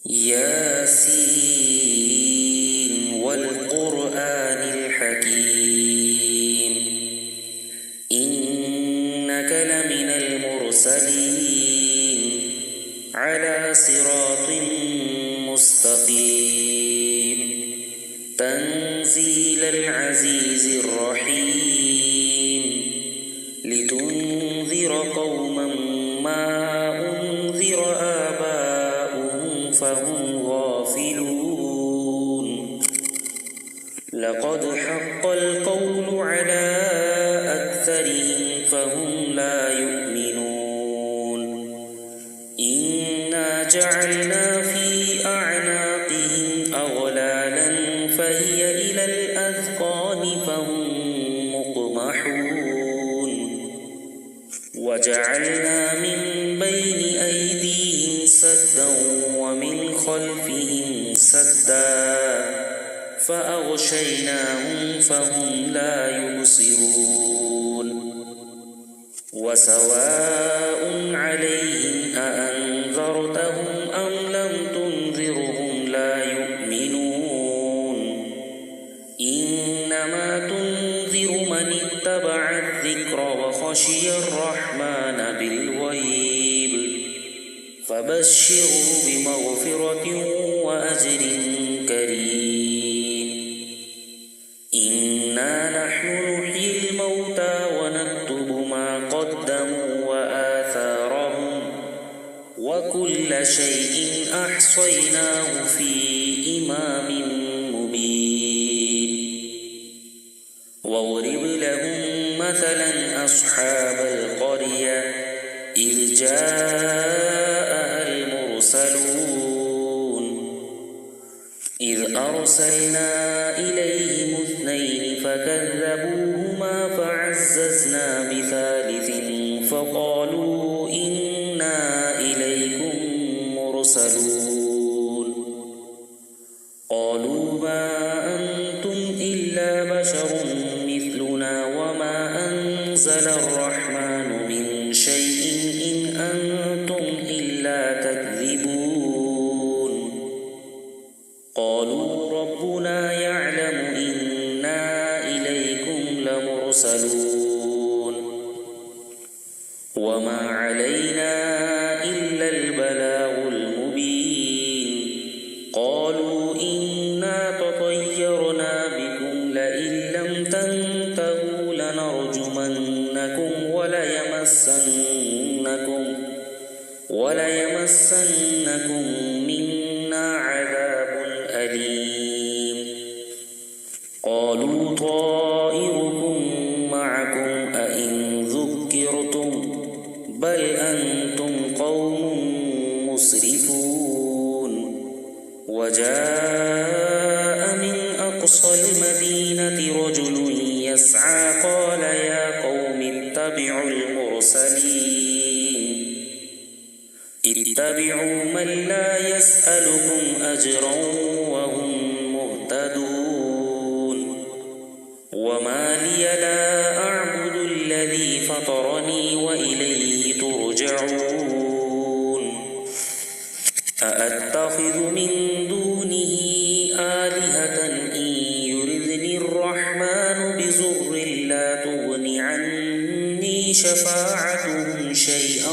ياسين والقرآن الحكيم إنك لمن المرسلين على صراط مستقيم تنزيل العزيز الرحيم لتنذر قوما ما أنذر آباؤهم فهم غافلون لقد حق القول على أكثرهم فهم لا يؤمنون إنا جعلنا في أعناقهم أغلالا فهي إلى الأذقان فهم مقمحون وجعلنا من بين أيديهم سدا ومن خلفهم سدا فأغشيناهم فهم لا يبصرون وسواء عليهم أأنذرتهم أم لم تنذرهم لا يؤمنون إنما تنذر من اتبع الذكر وخشي الرحمن بالغيب فبشره بمغفرة وأجر كريم إنا نحن نحيي الموتى ونكتب ما قدموا وآثارهم وكل شيء أحصيناه في إمام مبين واضرب لهم مثلا أصحاب القرية إذ جاءها المرسلون إذ أرسلنا إليهم اثنين فكذبوهما فعززنا بثالث فقالوا إنا إليكم مرسلون قالوا ما أنتم إلا بشر مثلنا وما أنزل الرحمن من شيء إن أنتم إلا تكذبون قالوا ربنا يعلم إنا إليكم لمرسلون وما علينا إلا البلاغ المبين قالوا إنا تطيرنا بكم لئن لم تنتهوا لنرجمنكم وليمسنكم منا عذاب أليم قالوا طائركم معكم أئن ذكرتم بل أنتم قوم مسرفون وجاء من أقصى المدينة رجل يسعى قال يا قوم اتبعوا من لا يسألكم أجرا وهم مهتدون وما لي لا أعبد الذي فطرني وإليه ترجعون أأتخذ من دونه آلهة إن يردني الرحمن بضر لا تغن عني شفاعتهم شيئا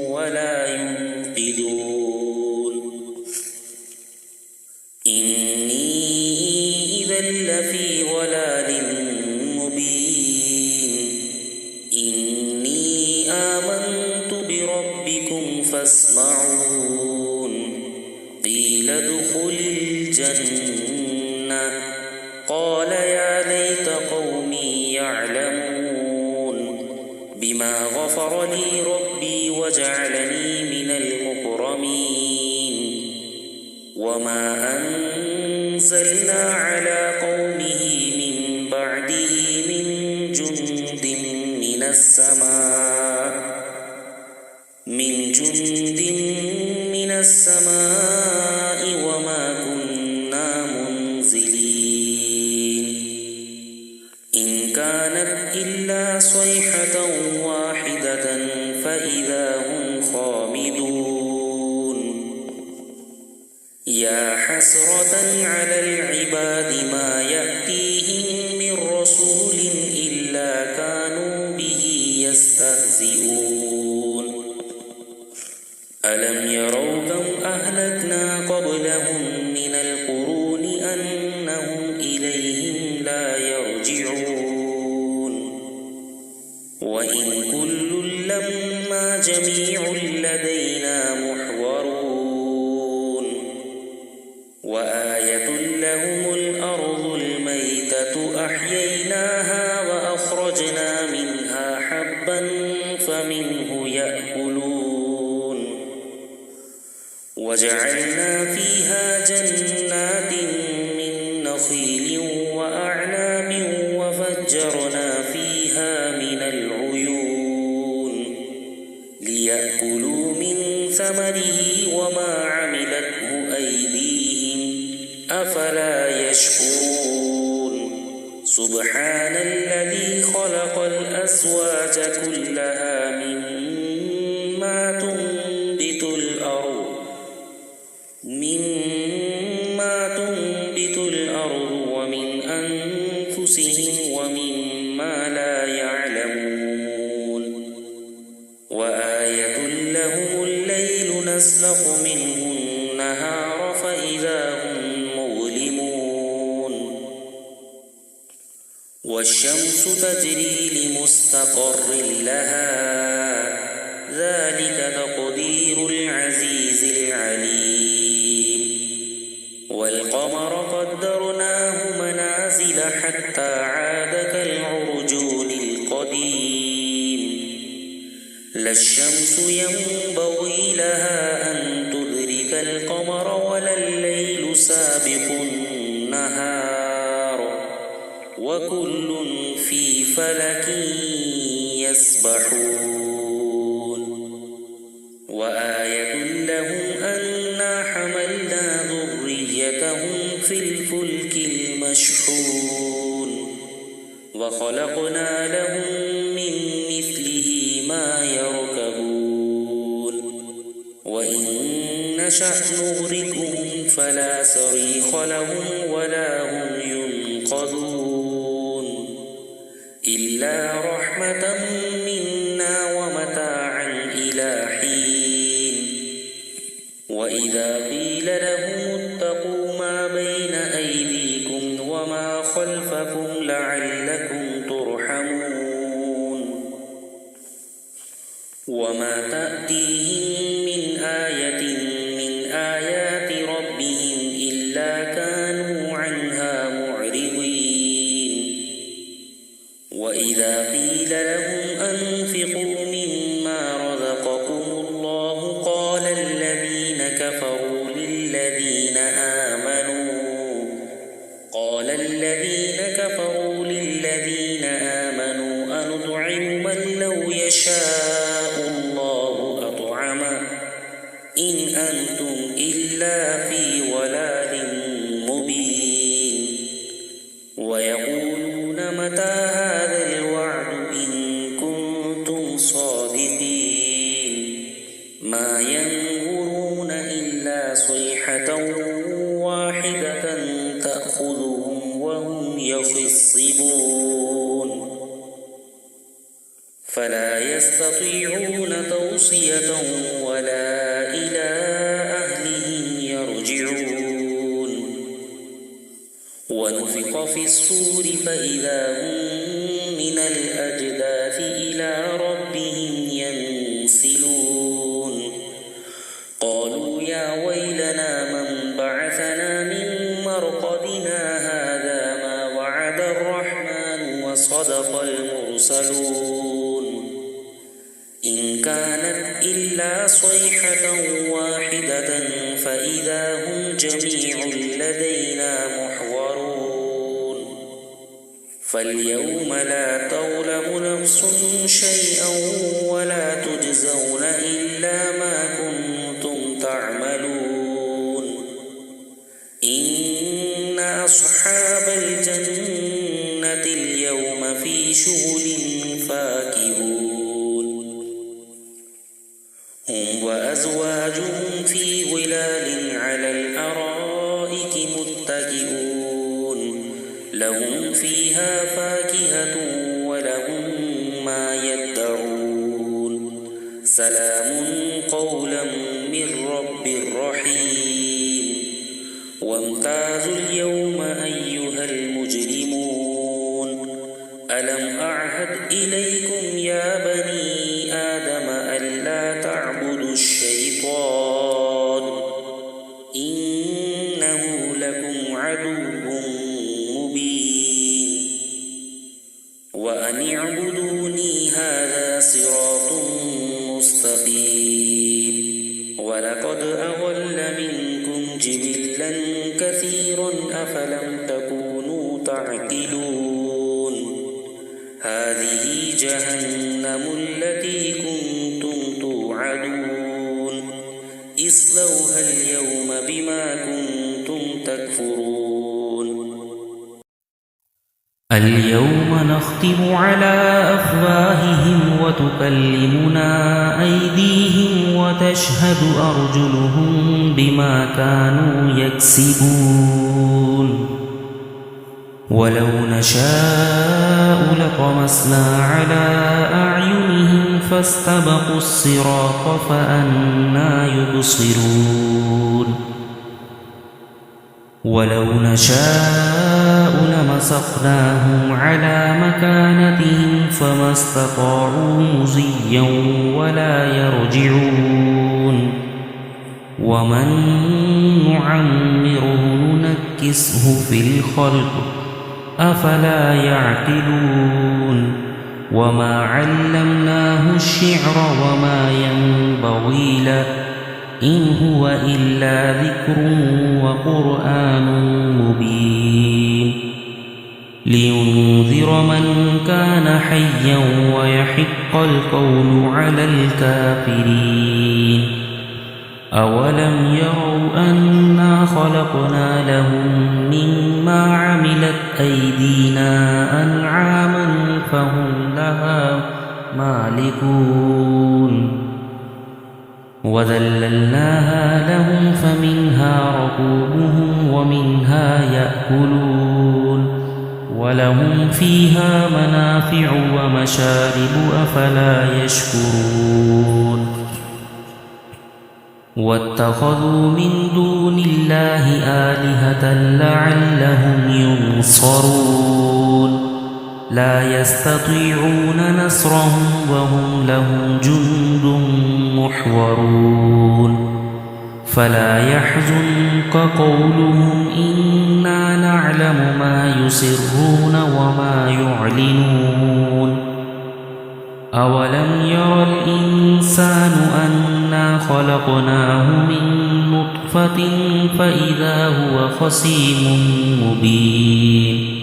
ولا ينقذون إني إذا لفي ضلال مبين إني آمنت بربكم فاسمعون قيل ادخل الجنة قال يا ليت قومي يعلمون بما غفر لي ربي وجعلني من المكرمين وما أنزلنا على قومه من بعده من جند من السماء وما كنا منزلين إن كانت إلا صيحة واحدة فإذا هم خامدون يا حسرة على العباد ما يأتيهم من رسول إلا كانوا به يستهزئون ألم يروا كم أهلكنا قبلهم من القرون أنهم إليهم لا يرجعون وإن كل لما جميع لدينا محضرون وآية لهم الأرض الميتة أحييناها وأخرجنا منها حبا فمنه يأكلون وجعلنا فيها جنات من نخيل وأعناب وفجرنا فيها من العيون ليأكلوا من ثمره وما عملته أيديهم أفلا يشكرون سبحان الذي خلق الأزواج كلها مما تنبت الأرض ومن أنفسهم ومما لا يعلمون وآية لهم الليل نسلخ منه النهار فإذا هم مظلمون والشمس تجري لمستقر لها ذلك تقدير العزيز العليم والقمر قدرناه منازل حتى عاد كالعرجون القديم لا الشمس ينبغي لها أن تدرك القمر ولا الليل سابق النهار وكل في فلك يسبحون وآية لهم أنا حملنا ذريتهم في الفلك المشحون وخلقنا لهم من مثله ما يركبون وإن نشأ نغرقهم فلا صريخ لهم ولا هم ينقذون إلا رحمة منا ومتاعا إلى حين وإذا قيل لهم اتقوا ما بين أيديكم وما خلفكم لعلكم ترحمون وما تأتيهم من آية من آيات ربهم إلا كانوا عنها معرضين وإذا قيل لهم أنفقوا مما رزقكم الله قال الذين كفروا للذين آمنوا أنطعم من لو يشاء الله أطعمه إن أنتم إلا في ضلال مبين ويقولون متى هذا الوعد إن كنتم صادقين ما ينظرون إلا صيحة واحدة تأخذهم وهم يخصبون فلا يستطيعون توصية ولا إلى أهلهم يرجعون ونفخ في الصور فإذا هم من الأجداث إلى ربهم ينسلون قالوا يا ويلنا من بعثنا من مرقدنا هذا ما وعد الرحمن وصدق المرسلون إن كانت إلا صيحة واحدة فإذا هم جميع لدينا محضرون فاليوم لا تظلم نفس شيئا ولا تجزون إلا ما كنتم تعملون إن أصحاب الجنة اليوم في شغل فاكهون هم وأزواجهم في ظلال على الأرائك فيها فاكهة ولهم ما يدعون سلام قولا من رب رحيم وامتازوا اليوم أيها المجرمون ألم أعهد إليكم يا بني آدم ألا تعبدوا الشيطان إنه لكم عدو مبين وأن اعبدوني هذا صراط مستقيم ولقد أضل منكم جبلا كثيرا أفلم تكونوا تعقلون هذه جهنم التي كنتم توعدون اصلوها اليوم بما كنتم تكفرون اليوم نختم على أفواههم وتكلمنا أيديهم وتشهد أرجلهم بما كانوا يكسبون ولو نشاء لطمسنا على أعينهم فاستبقوا الصراط فأنى يبصرون ولو نشاء لمسخناهم على مكانتهم فما استطاعوا مضيا ولا يرجعون ومن نعمره ننكسه في الخلق أفلا يعقلون وما علمناه الشعر وما ينبغي له إن هو إلا ذكر وقرآن مبين لينذر من كان حيا ويحق القول على الكافرين أولم يروا أنا خلقنا لهم مما عملت أيدينا أنعاما فهم لها مالكون وذللناها لهم فمنها ركوبهم ومنها يأكلون ولهم فيها منافع ومشارب أفلا يشكرون واتخذوا من دون الله آلهة لعلهم ينصرون لا يستطيعون نصرهم وهم لهم جند محضرون فلا يحزنك قولهم إنا نعلم ما يسرون وما يعلنون أولم ير الإنسان أنا خلقناه من نطفة فإذا هو خصيم مبين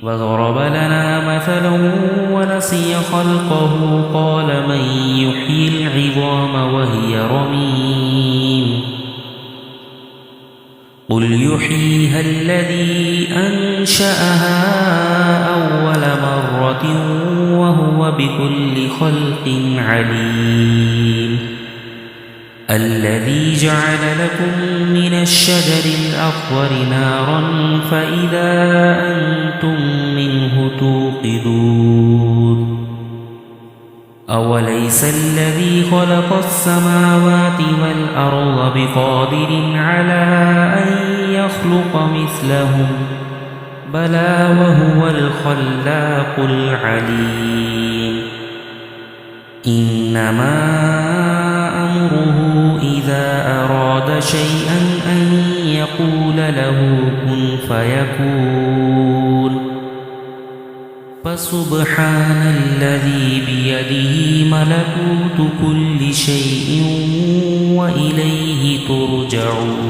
وضرب لنا مثلا ونسي خلقه قال من يحيي العظام وهي رميم قل يحييها الذي أنشأها أول مرة وهو بكل خلق عليم الذي جعل لكم من الشجر الأخضر نارا فإذا أنتم منه توقدون أوليس الذي خلق السماوات والأرض بقادر على أن يخلق مثلهم بلى وهو الخلاق العليم إنما أمره إذا أراد شيئا أن يقول له كن فيكون فسبحان الذي بيده ملكوت كل شيء وإليه ترجعون